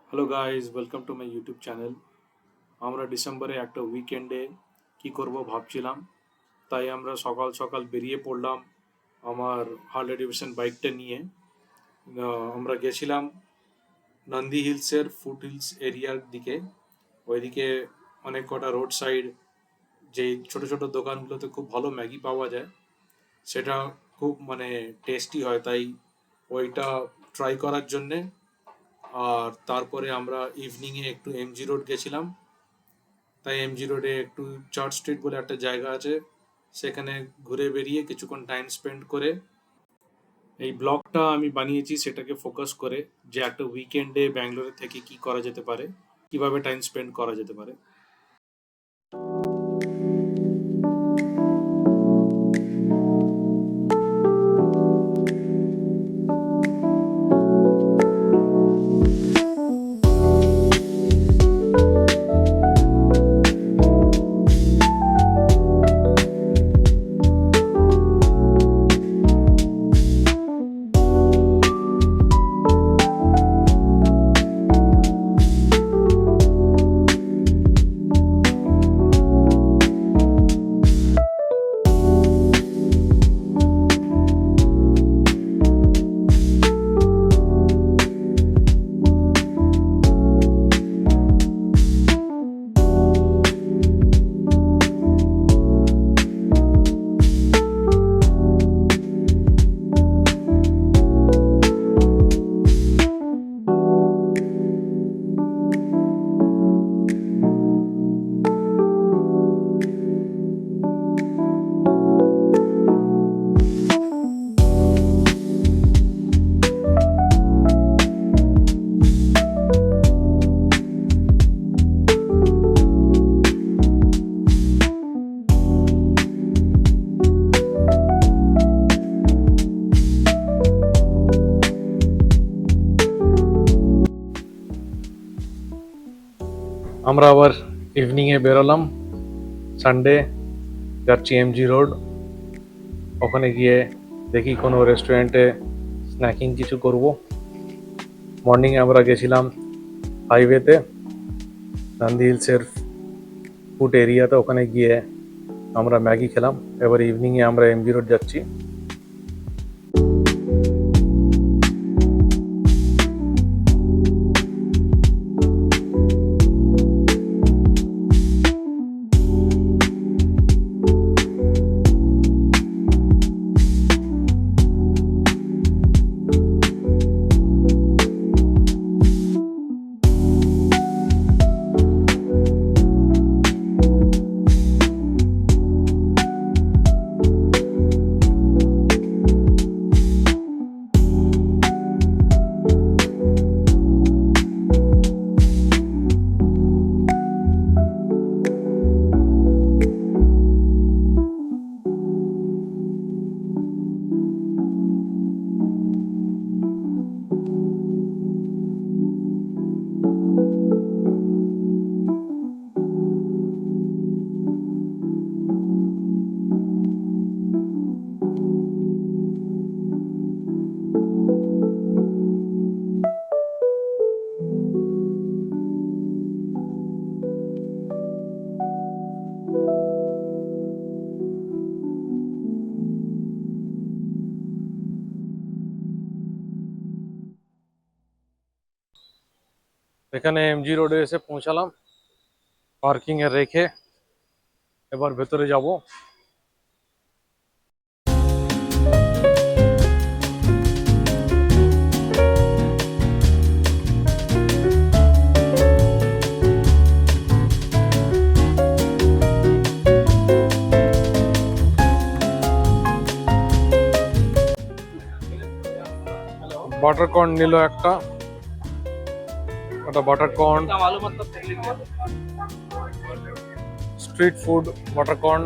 Hello guys, welcome to my YouTube channel. আমরা ডিসেম্বরে একটা উইকেন্ডে কি করব ভাবছিলাম, তাই আমরা সকাল সকাল বেরিয়ে পড়লাম আমার হার্লে ডেভিডসন বাইকটা নিয়ে। আমরা গেছিলাম নন্দী হিলসের ফুট হিলস এরিয়ার দিকে। ওইদিকে অনেক কটা রোড সাইড যে ছোট ছোট দোকানগুলোতে খুব ভালো ম্যাগি পাওয়া যায়, সেটা খুব টেস্টি হয়, তাই ওইটা ট্রাই করার জন্যে। আর তারপরে আমরা ইভিনিংয়ে একটু এমজি রোড গেছিলাম। তাই এমজি রোডে একটু চার্চ স্ট্রিট বলে একটা জায়গা আছে, সেখানে ঘুরে বেরিয়ে কিছুক্ষণ টাইম স্পেন্ড করে এই ব্লগটা আমি বানিয়েছি সেটাকে ফোকাস করে, যে একটা উইকেন্ডে ব্যাঙ্গালোরে থেকে কি করা যেতে পারে, কিভাবে টাইম স্পেন্ড করা যেতে পারে। আমরা আবার ইভিনিংয়ে বেরোলাম। সানডে যাচ্ছি এমজি রোড। ওখানে গিয়ে দেখি কোনো রেস্টুরেন্টে স্ন্যাকিং কিছু করব। মর্নিংয়ে আমরা গেছিলাম হাইওয়েতে নন্দী হিলসের ফুড এরিয়াতে, ওখানে গিয়ে আমরা ম্যাগি খেলাম। এবার ইভিনিংয়ে আমরা এমজি রোড যাচ্ছি। এখানে এমজি রোডে এসে পৌঁছালাম, পার্কিংয়ে রেখে এবার ভেতরে যাব। বাটার কর্ন নিল একটা, ওটা butter corn street food. Butter corn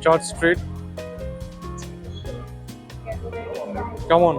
church street. কেমন?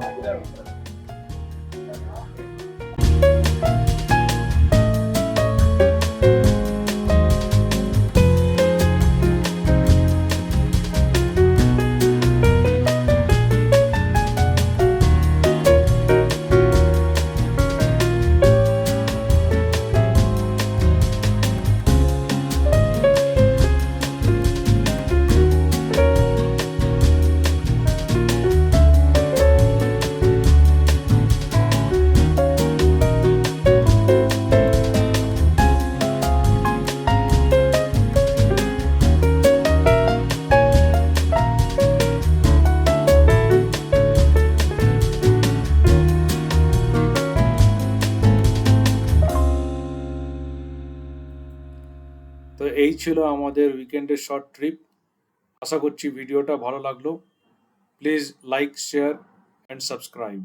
এই ছিল আমাদের উইকেন্ডের শর্ট ট্রিপ। আশা করছি ভিডিওটা ভালো লাগলো। Please like, share and subscribe.